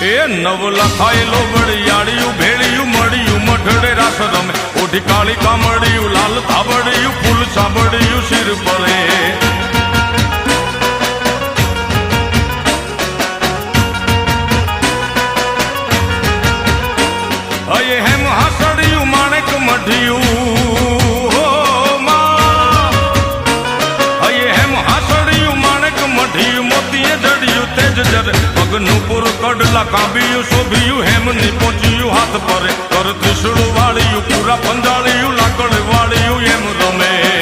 એ નવ લખાયેલો વળિયાળિયું ભેળિયું મળ્યું મઢડે રાસ રમે ઓઢી કાળી કામડિયું લાલ ધાબડિયું ફૂલ સાંભળિયું શિર પરે અયે હેમ હાસડિયું માણેક મઢિયું અયે હેમ હાસડિયું માણેક મઢિયું મોતીએ જડિયું તેજ જરે પગનું પુર કડલા કાંબિયું શોભિયું હેમની પહોંચ્યું હાથ પરે કર ત્રિશુળ વાળિયું પૂરા પંજાળિયું લાકડ વાળિયું એમ રમે